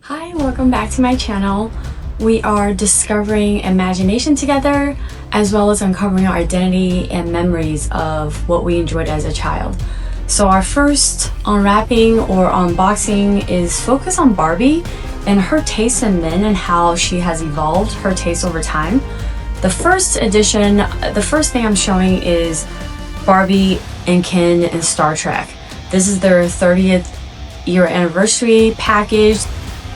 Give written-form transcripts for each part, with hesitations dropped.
Hi, welcome back to my channel. We are discovering imagination together, as well as uncovering our identity and memories of what we enjoyed as a child. So our first unwrapping or unboxing is focused on Barbie and her taste in men and how she has evolved her taste over time. The first edition, the first thing I'm showing is Barbie and Ken in Star Trek. This is their 30th year anniversary package.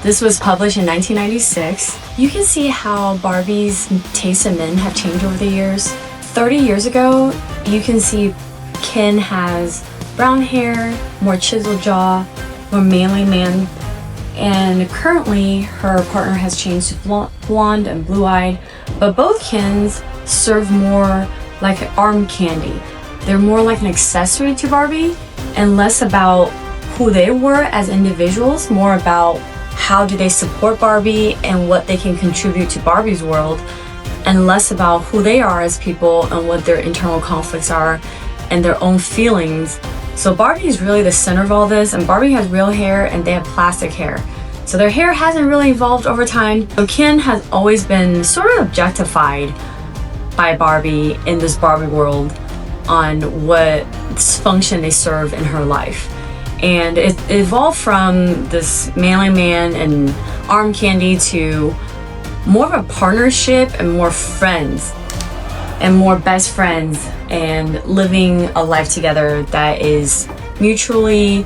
This was published in 1996. You can see how Barbie's tastes in men have changed over the years. 30 years ago, you can see Ken has brown hair, more chiseled jaw, more manly man. And currently, her partner has changed to blonde and blue-eyed. But both Kens serve more like arm candy. They're more like an accessory to Barbie and less about who they were as individuals, more about how do they support Barbie and what they can contribute to Barbie's world, and less about who they are as people and what their internal conflicts are and their own feelings. So Barbie is really the center of all this, and Barbie has real hair and they have plastic hair. So their hair hasn't really evolved over time. So Ken has always been sort of objectified by Barbie in this Barbie world on what function they serve in her life. And it evolved from this manly man and arm candy to more of a partnership and more friends and more best friends and living a life together that is mutually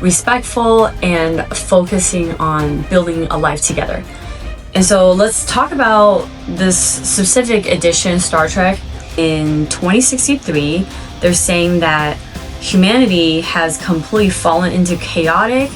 respectful and focusing on building a life together. And so let's talk about this specific edition, Star Trek. In 2063, they're saying that humanity has completely fallen into chaotic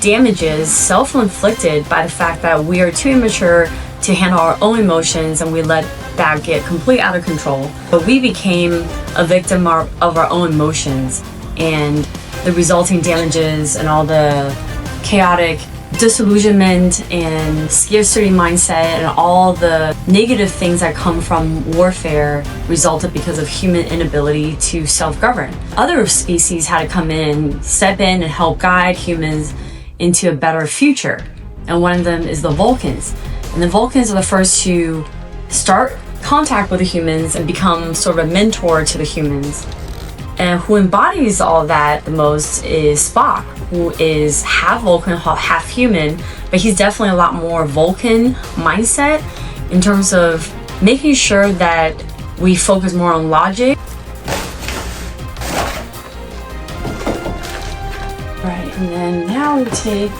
damages self-inflicted by the fact that we are too immature to handle our own emotions, and we let that get completely out of control. But we became a victim of our own emotions and the resulting damages and all the chaotic disillusionment and scarcity mindset and all the negative things that come from warfare resulted because of human inability to self-govern. Other species had to come in, step in and help guide humans into a better future. And one of them is the Vulcans. And the Vulcans are the first to start contact with the humans and become sort of a mentor to the humans. And who embodies all of that the most is Spock, who is half Vulcan, half human, but he's definitely a lot more Vulcan mindset in terms of making sure that we focus more on logic. Right, and then now we take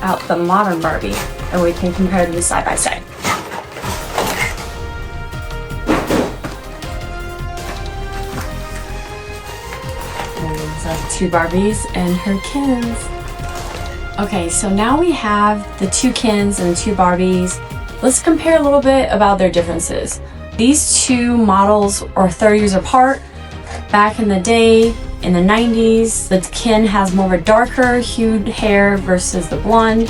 out the modern Barbie and we can compare them side by side. Two Barbies and her Kens. Okay, so now we have the two Kens and the two Barbies. Let's compare a little bit about their differences. These two models are 30 years apart. Back in the day, in the 90s, the Ken has more of a darker hued hair versus the blonde.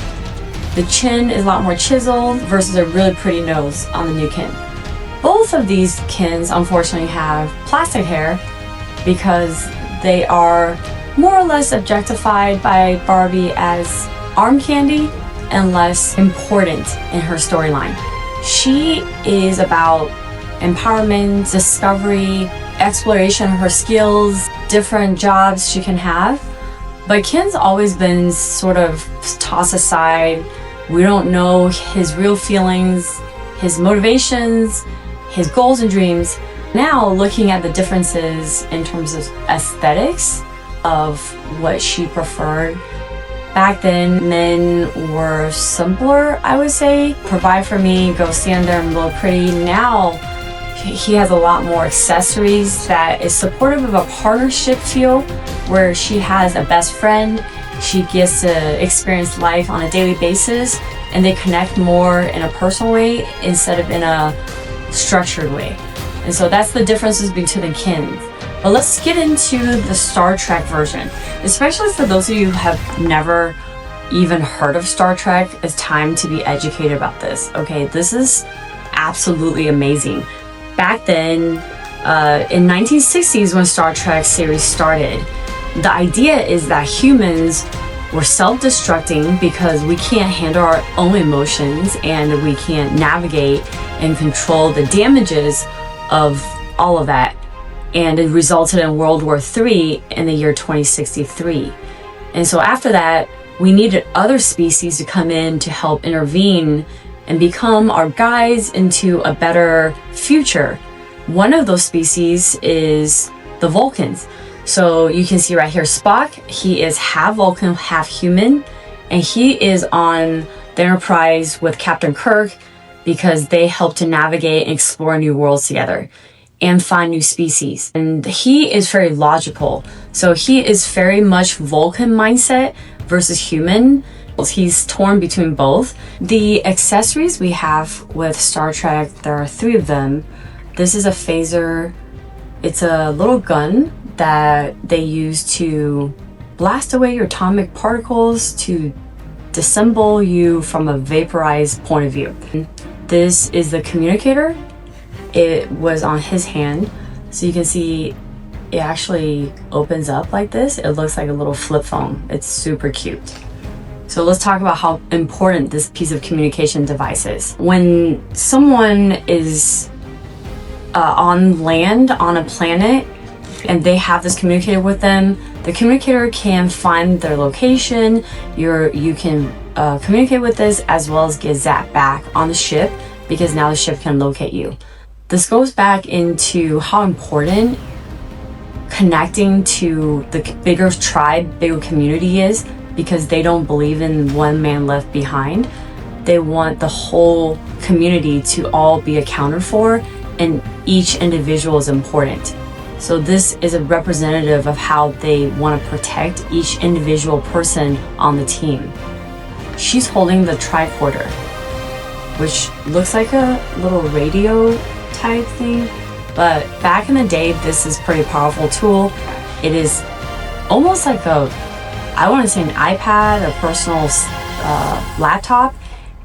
The chin is a lot more chiseled versus a really pretty nose on the new Ken. Both of these Kens unfortunately have plastic hair because they are more or less objectified by Barbie as arm candy and less important in her storyline. She is about empowerment, discovery, exploration of her skills, different jobs she can have. But Ken's always been sort of tossed aside. We don't know his real feelings, his motivations, his goals and dreams. Now, looking at the differences in terms of aesthetics of what she preferred, back then men were simpler, I would say. Provide for me, go stand there and look pretty. Now, he has a lot more accessories that is supportive of a partnership feel where she has a best friend, she gets to experience life on a daily basis, and they connect more in a personal way instead of in a structured way. And so that's the differences between the Kens. But let's get into the Star Trek version. Especially for those of you who have never even heard of Star Trek, it's time to be educated about this. Okay, this is absolutely amazing. Back then, in 1960s when Star Trek series started, the idea is that humans we're self-destructing because we can't handle our own emotions and we can't navigate and control the damages of all of that. And it resulted in World War III in the year 2063. And so after that, we needed other species to come in to help intervene and become our guides into a better future. One of those species is the Vulcans. So you can see right here, Spock, he is half Vulcan, half human, and he is on the Enterprise with Captain Kirk because they help to navigate and explore new worlds together and find new species. And he is very logical. So he is very much Vulcan mindset versus human. He's torn between both. The accessories we have with Star Trek, there are 3 of them. This is a phaser. It's a little gun that they use to blast away your atomic particles to disassemble you from a vaporized point of view. This is the communicator. It was on his hand. So you can see it actually opens up like this. It looks like a little flip phone. It's super cute. So let's talk about how important this piece of communication device is. When someone is on land, on a planet, and they have this communicator with them, the communicator can find their location. You can communicate with this as well as get zapped back on the ship because now the ship can locate you. This goes back into how important connecting to the bigger tribe, bigger community is, because they don't believe in one man left behind. They want the whole community to all be accounted for, and each individual is important. So this is a representative of how they want to protect each individual person on the team. She's holding the tricorder, which looks like a little radio type thing, but back in the day, this is a pretty powerful tool. It is almost like I want to say an iPad, a personal laptop.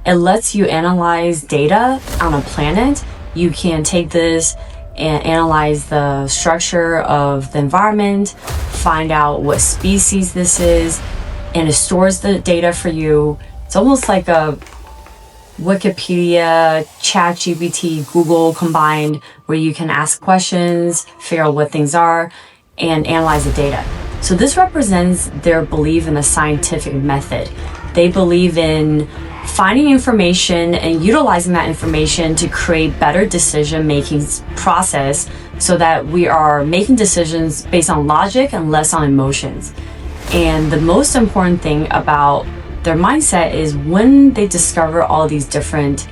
It lets you analyze data on a planet. You can take this and analyze the structure of the environment, find out what species this is, and it stores the data for you. It's almost like a Wikipedia, ChatGPT, Google combined, where you can ask questions, figure out what things are, and analyze the data. So this represents their belief in the scientific method. They believe in finding information and utilizing that information to create better decision-making process so that we are making decisions based on logic and less on emotions. And the most important thing about their mindset is when they discover all these different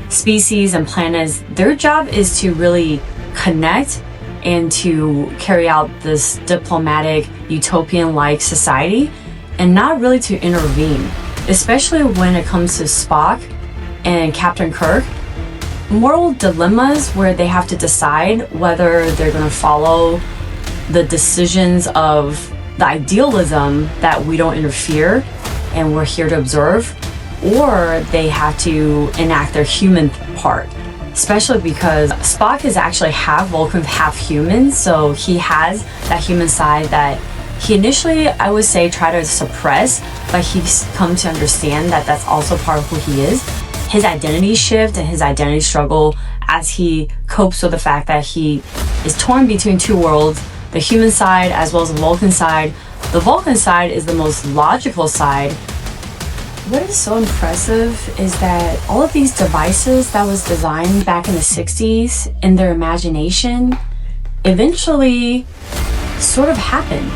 species and planets, their job is to really connect and to carry out this diplomatic, utopian-like society and not really to intervene. Especially when it comes to Spock and Captain Kirk, moral dilemmas where they have to decide whether they're going to follow the decisions of the idealism that we don't interfere and we're here to observe, or they have to enact their human part. Especially because Spock is actually half Vulcan, half human, so he has that human side that he initially, I would say, tried to suppress, but he's come to understand that that's also part of who he is. His identity shift and his identity struggle as he copes with the fact that he is torn between 2 worlds, the human side as well as the Vulcan side. The Vulcan side is the most logical side. What is so impressive is that all of these devices that was designed back in the 60s in their imagination eventually sort of happened.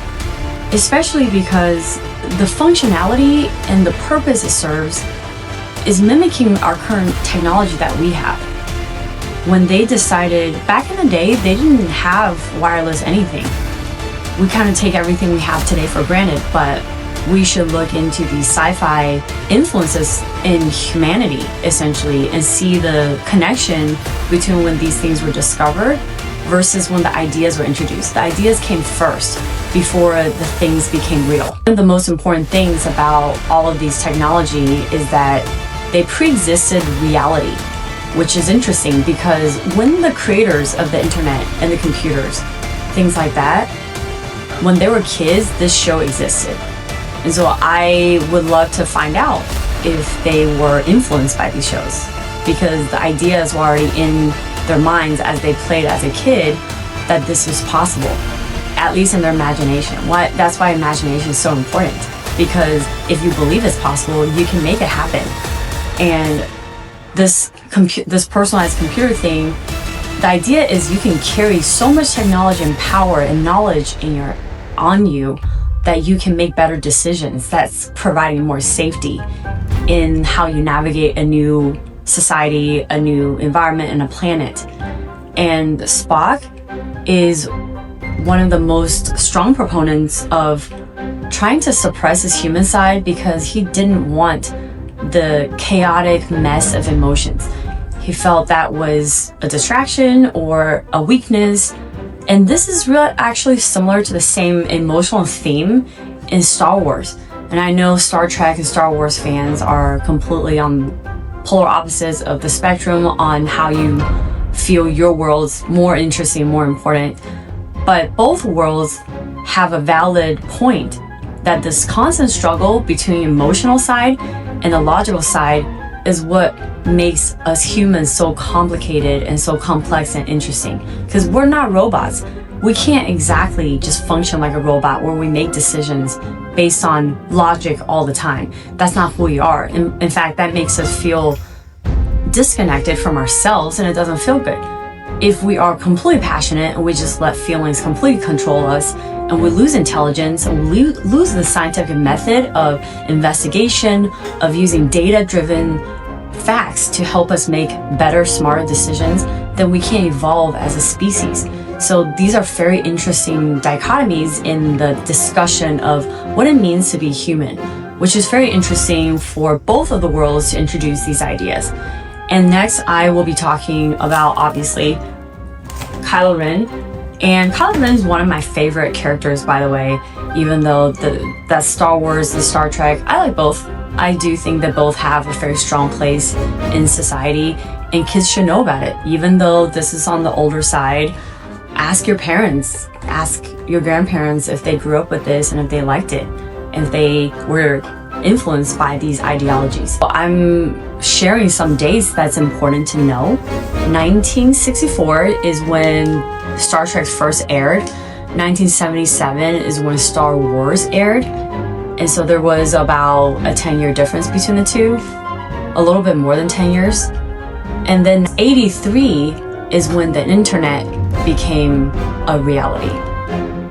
Especially because the functionality and the purpose it serves is mimicking our current technology that we have. When they decided, back in the day, they didn't have wireless anything. We kind of take everything we have today for granted, but we should look into the sci-fi influences in humanity, essentially, and see the connection between when these things were discovered versus when the ideas were introduced. The ideas came first before the things became real. One of the most important things about all of these technology is that they pre-existed reality, which is interesting because when the creators of the internet and the computers, things like that, when they were kids, this show existed. And so I would love to find out if they were influenced by these shows, because the ideas were already in their minds as they played as a kid that this was possible, at least in their imagination. That's why imagination is so important, because if you believe it's possible, you can make it happen. And this personalized computer thing, the idea is you can carry so much technology and power and knowledge on you that you can make better decisions. That's providing more safety in how you navigate a new society, a new environment, and a planet. And Spock is one of the most strong proponents of trying to suppress his human side, because he didn't want the chaotic mess of emotions. He felt that was a distraction or a weakness. And this is actually similar to the same emotional theme in Star Wars. And I know Star Trek and Star Wars fans are completely on polar opposites of the spectrum on how you feel your world's more interesting, more important. But both worlds have a valid point that this constant struggle between emotional side and the logical side is what makes us humans so complicated and so complex and interesting. Because we're not robots. We can't exactly just function like a robot where we make decisions based on logic all the time. That's not who we are. In fact, that makes us feel disconnected from ourselves, and it doesn't feel good. If we are completely passionate and we just let feelings completely control us, and we lose intelligence, and we lose the scientific method of investigation, of using data-driven facts to help us make better, smarter decisions, then we can't evolve as a species. So these are very interesting dichotomies in the discussion of what it means to be human, which is very interesting for both of the worlds to introduce these ideas. And next, I will be talking about, obviously, Kylo Ren. And Kylo Ren is one of my favorite characters, by the way, even though that's Star Wars and Star Trek. I like both. I do think that both have a very strong place in society, and kids should know about it. Even though this is on the older side, ask your parents, ask your grandparents if they grew up with this and if they liked it, and if they were influenced by these ideologies. I'm sharing some dates that's important to know. 1964 is when Star Trek first aired. 1977 is when Star Wars aired. And so there was about a 10-year difference between the two, a little bit more than 10 years. And then 83 is when the internet became a reality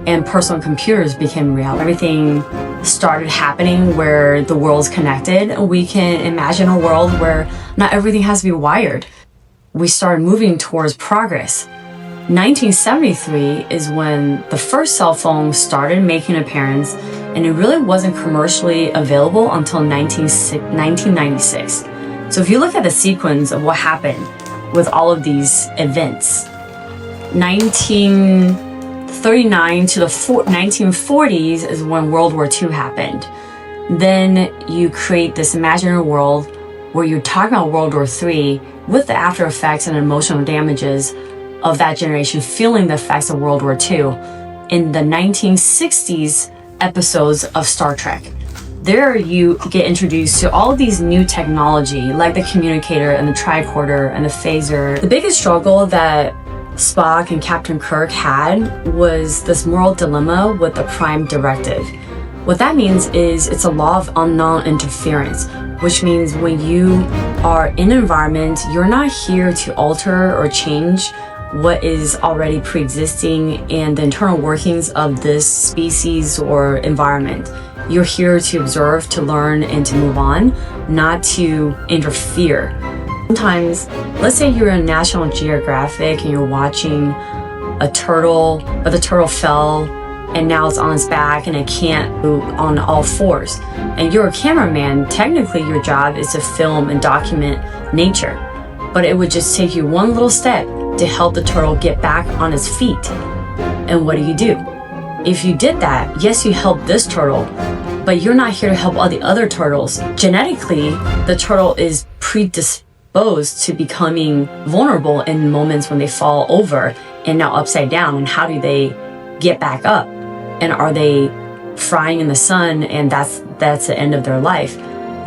and personal computers became reality. Everything started happening where the world's connected. We can imagine a world where not everything has to be wired. We started moving towards progress. 1973 is when the first cell phone started making an appearance, and it really wasn't commercially available until 1996. So if you look at the sequence of what happened with all of these events, 1939 to the 1940s is when World War II happened. Then you create this imaginary world where you're talking about World War III with the after effects and emotional damages of that generation feeling the effects of World War II in the 1960s episodes of Star Trek. There you get introduced to all of these new technology, like the communicator and the tricorder and the phaser. The biggest struggle that Spock and Captain Kirk had was this moral dilemma with the Prime Directive. What that means is it's a law of non-interference, which means when you are in an environment, you're not here to alter or change what is already pre-existing and the internal workings of this species or environment. You're here to observe, to learn, and to move on, not to interfere. Sometimes, let's say you're in National Geographic and you're watching a turtle, but the turtle fell and now it's on its back and it can't move on all fours. And you're a cameraman, technically your job is to film and document nature. But it would just take you one little step to help the turtle get back on its feet. And what do? If you did that, yes, you helped this turtle, but you're not here to help all the other turtles. Genetically, the turtle is predisposed to becoming vulnerable in moments when they fall over and now upside down. And how do they get back up? And are they frying in the sun and that's the end of their life?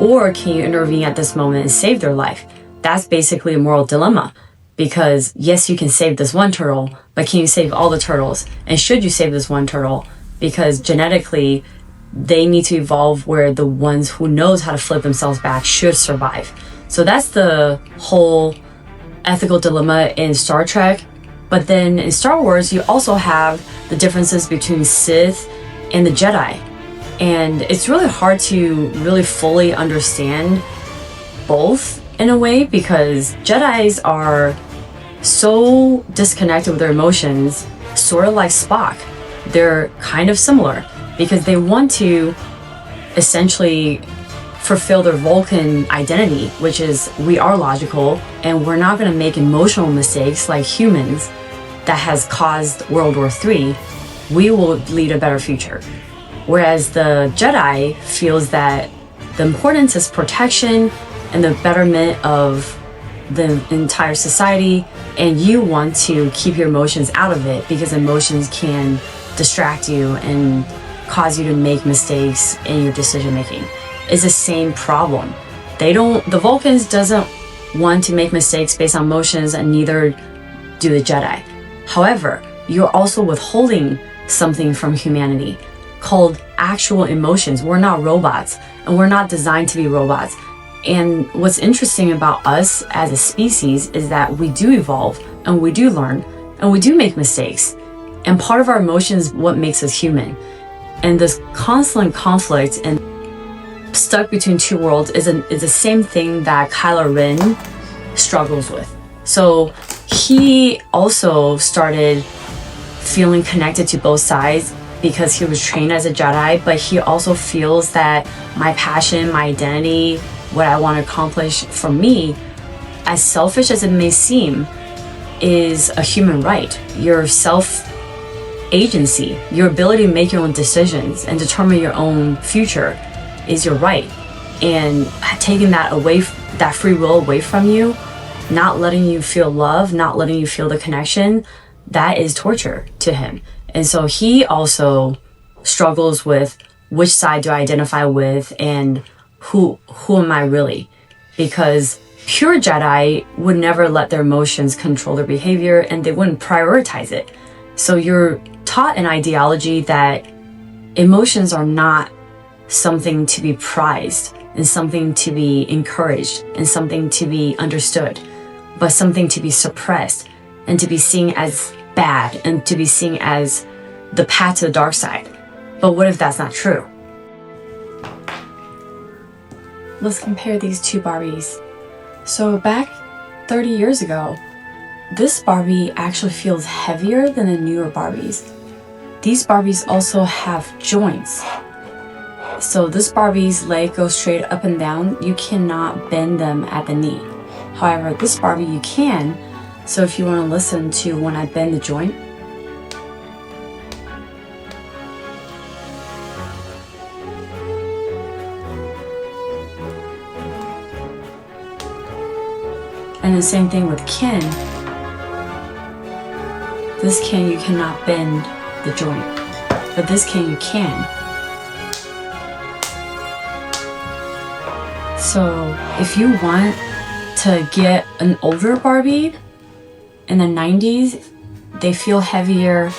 Or can you intervene at this moment and save their life? That's basically a moral dilemma, because yes, you can save this one turtle, but can you save all the turtles? And should you save this one turtle? Because genetically, they need to evolve where the ones who knows how to flip themselves back should survive. So that's the whole ethical dilemma in Star Trek. But then in Star Wars, you also have the differences between Sith and the Jedi. And it's really hard to really fully understand both in a way, because Jedis are so disconnected with their emotions, sort of like Spock. They're kind of similar because they want to essentially fulfill their Vulcan identity, which is we are logical and we're not going to make emotional mistakes like humans that has caused World War III. We will lead a better future. Whereas the Jedi feels that the importance is protection and the betterment of the entire society, and you want to keep your emotions out of it because emotions can distract you and cause you to make mistakes in your decision making. It's the same problem. The Vulcans doesn't want to make mistakes based on emotions, and neither do the Jedi. However, you're also withholding something from humanity called actual emotions. We're not robots, and we're not designed to be robots. And what's interesting about us as a species is that we do evolve, and we do learn, and we do make mistakes. And part of our emotions is what makes us human. And this constant conflict and stuck between two worlds is the same thing that Kylo Ren struggles with. So he also started feeling connected to both sides because he was trained as a Jedi, but he also feels that my passion, my identity, what I want to accomplish for me, as selfish as it may seem, is a human right. Your self-agency, your ability to make your own decisions and determine your own future is your right. And taking that away, that free will away from you, not letting you feel love, not letting you feel the connection, that is torture to him. And so he also struggles with which side do I identify with and who am I really? Because pure Jedi would never let their emotions control their behavior, and they wouldn't prioritize it. So you're taught an ideology that emotions are not something to be prized and something to be encouraged and something to be understood, but something to be suppressed and to be seen as bad and to be seen as the path to the dark side. But what if that's not true? Let's compare these two Barbies. So back 30 years ago, this Barbie actually feels heavier than the newer Barbies. These Barbies also have joints. So this Barbie's leg goes straight up and down. You cannot bend them at the knee. However, this Barbie you can. So if you want to listen to when I bend the joint, and the same thing with Ken. This Ken you cannot bend the joint, but this Ken you can. So if you want to get an older Barbie in the 90s, they feel heavier,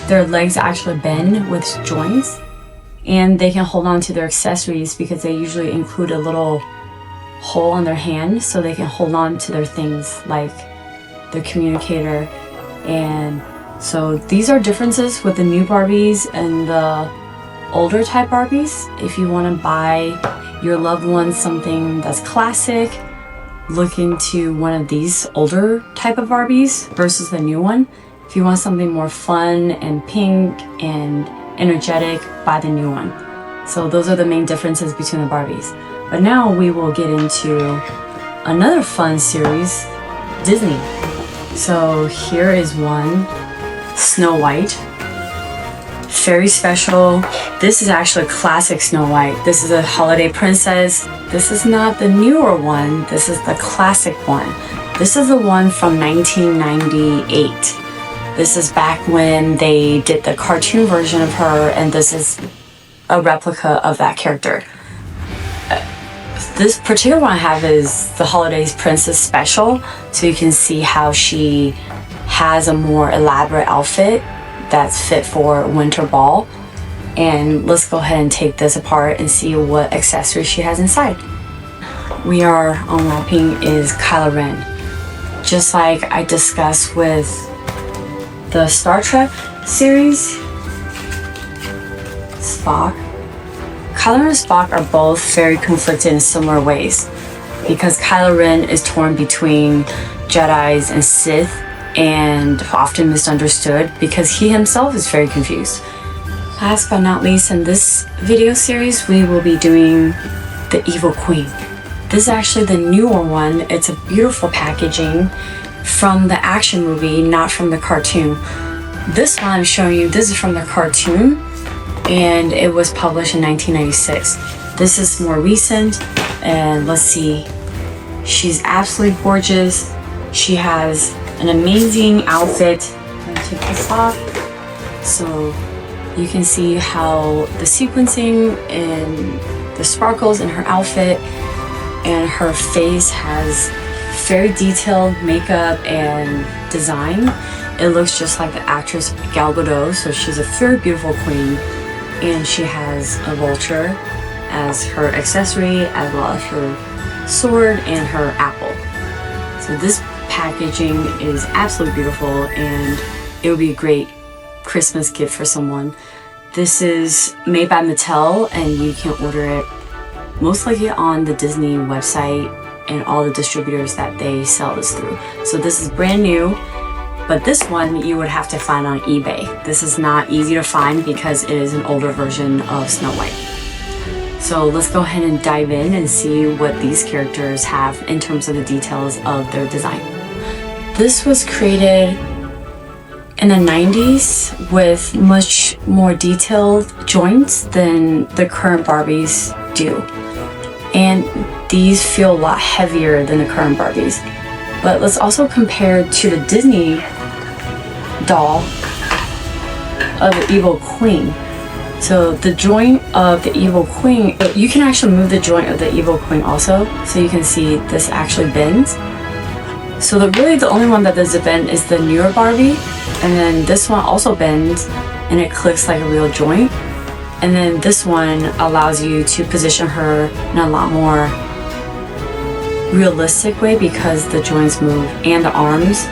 their legs actually bend with joints, and they can hold on to their accessories because they usually include a little hole on their hand so they can hold on to their things like their communicator. And so these are differences with the new Barbies and the older type Barbies. If you want to buy your loved one something that's classic, look into one of these older type of Barbies versus the new one. If you want something more fun and pink and energetic, buy the new one. So those are the main differences between the Barbies. But now we will get into another fun series, Disney. So here is one, Snow White. Very special. This is actually a classic Snow White. This is a holiday princess. This is not the newer one. This is the classic one. This is the one from 1998. This is back when they did the cartoon version of her, and this is a replica of that character. This particular one I have is the Holidays Princess Special, so you can see how she has a more elaborate outfit that's fit for winter ball. And let's go ahead and take this apart and see what accessories she has inside. We are unwrapping is Kylo Ren. Just like I discussed with the Star Trek series, Spock. Kylo Ren and Spock are both very conflicted in similar ways, because Kylo Ren is torn between Jedis and Sith and often misunderstood because he himself is very confused. Last but not least, in this video series, we will be doing the Evil Queen. This is actually the newer one. It's a beautiful packaging from the action movie, not from the cartoon. This one I'm showing you, this is from the cartoon, and it was published in 1996. This is more recent, and let's see. She's absolutely gorgeous. She has an amazing outfit. Let me take this off. So you can see how the sequencing and the sparkles in her outfit, and her face has very detailed makeup and design. It looks just like the actress Gal Gadot, so she's a very beautiful queen. And she has a vulture as her accessory, as well as her sword and her apple. So this packaging is absolutely beautiful, and it would be a great Christmas gift for someone. This is made by Mattel, and you can order it most likely on the Disney website and all the distributors that they sell this through. So this is brand new, but this one you would have to find on eBay. This is not easy to find because it is an older version of Snow White. So let's go ahead and dive in and see what these characters have in terms of the details of their design. This was created in the 90s with much more detailed joints than the current Barbies do. And these feel a lot heavier than the current Barbies. But let's also compare to the Disney doll of the Evil Queen. So the joint of the Evil Queen, you can actually move the joint of the Evil Queen also, so you can see this actually bends. So really the only one that doesn't bend is the newer Barbie, and then this one also bends and it clicks like a real joint. And then this one allows you to position her in a lot more realistic way because the joints move and the arms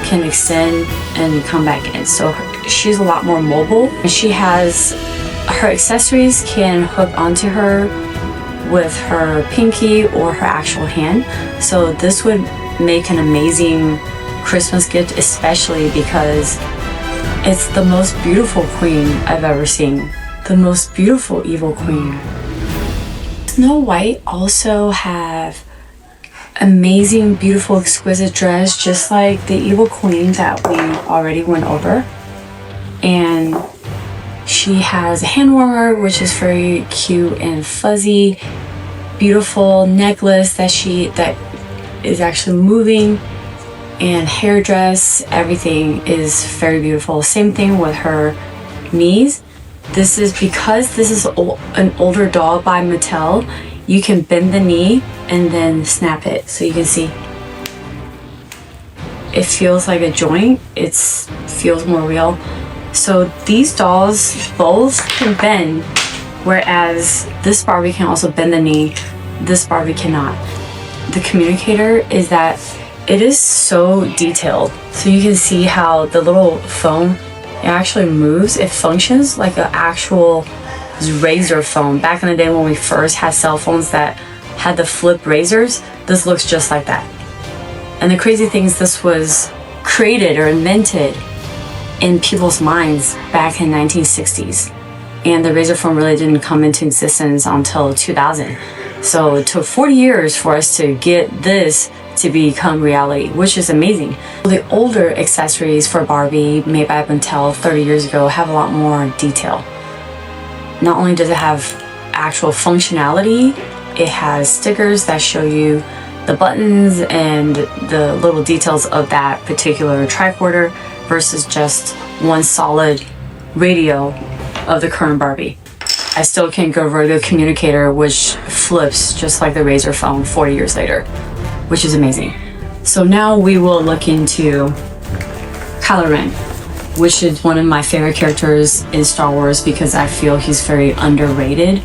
can extend and come back in. So she's a lot more mobile. She has her accessories can hook onto her with her pinky or her actual hand. So this would make an amazing Christmas gift, especially because it's the most beautiful queen I've ever seen. The most beautiful Evil Queen. Snow White also have amazing, beautiful, exquisite dress, just like the Evil Queen that we already went over. And she has a hand warmer, which is very cute and fuzzy. Beautiful necklace that is actually moving, and hair dress. Everything is very beautiful. Same thing with her knees. This is because this is an older doll by Mattel. You can bend the knee and then snap it, so you can see it feels like a joint. It feels more real. So these dolls both can bend, whereas this Barbie can also bend the knee. This Barbie cannot. The communicator is that it is so detailed. So you can see how the little phone, it actually moves. It functions like an actual razor phone. Back in the day when we first had cell phones that had the flip razors, this looks just like that. And the crazy thing is this was created or invented in people's minds back in 1960s. And the razor phone really didn't come into existence until 2000. So it took 40 years for us to get this to become reality, which is amazing. The older accessories for Barbie made by Mattel 30 years ago have a lot more detail. Not only does it have actual functionality, it has stickers that show you the buttons and the little details of that particular tricorder versus just one solid radio of the current Barbie. I still can't get over the communicator, which flips just like the Razor phone 40 years later, which is amazing. So now we will look into Kylo Ren, which is one of my favorite characters in Star Wars because I feel he's very underrated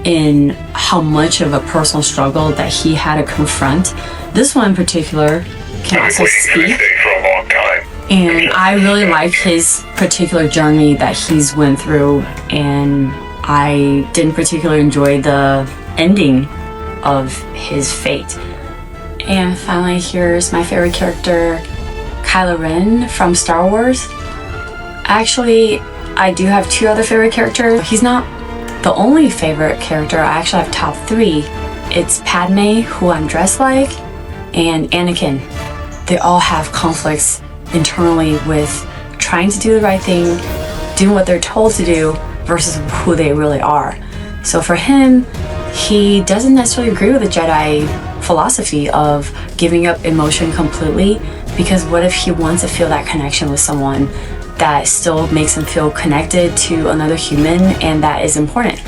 in how much of a personal struggle that he had to confront. This one in particular can also speak. And I really like his particular journey that he's went through, and I didn't particularly enjoy the ending of his fate. And finally, here's my favorite character, Kylo Ren from Star Wars. Actually, I do have two other favorite characters. He's not the only favorite character. I actually have top three. It's Padme, who I'm dressed like, and Anakin. They all have conflicts internally with trying to do the right thing, doing what they're told to do versus who they really are. So for him, he doesn't necessarily agree with the Jedi philosophy of giving up emotion completely, because what if he wants to feel that connection with someone that still makes him feel connected to another human, and that is important.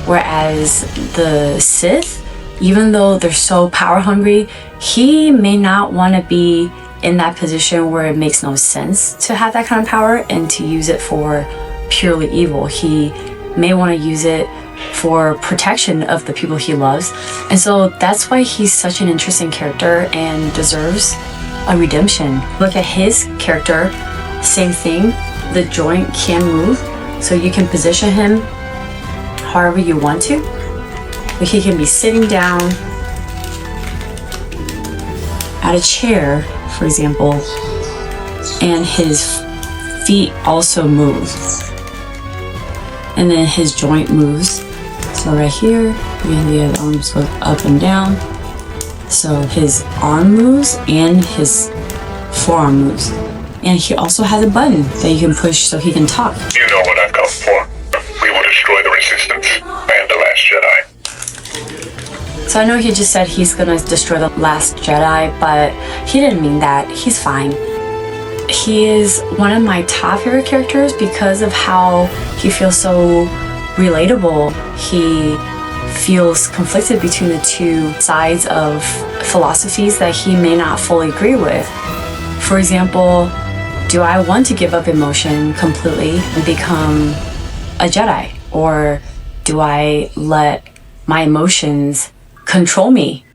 Whereas the Sith, even though they're so power hungry, he may not want to be in that position where it makes no sense to have that kind of power and to use it for purely evil. He may want to use it for protection of the people he loves. And so that's why he's such an interesting character and deserves a redemption. Look at his character, same thing. The joint can move, so you can position him however you want to. Like he can be sitting down at a chair, for example, and his feet also move, and then his joint moves. So right here, the arms go up and down, so his arm moves and his forearm moves. And he also has a button that you can push so he can talk. You know what I've come for. We will destroy the Resistance and the Last Jedi. So I know he just said he's gonna destroy the Last Jedi, but he didn't mean that. He's fine. He is one of my top favorite characters because of how he feels so relatable. He feels conflicted between the two sides of philosophies that he may not fully agree with. For example, do I want to give up emotion completely and become a Jedi? Or do I let my emotions control me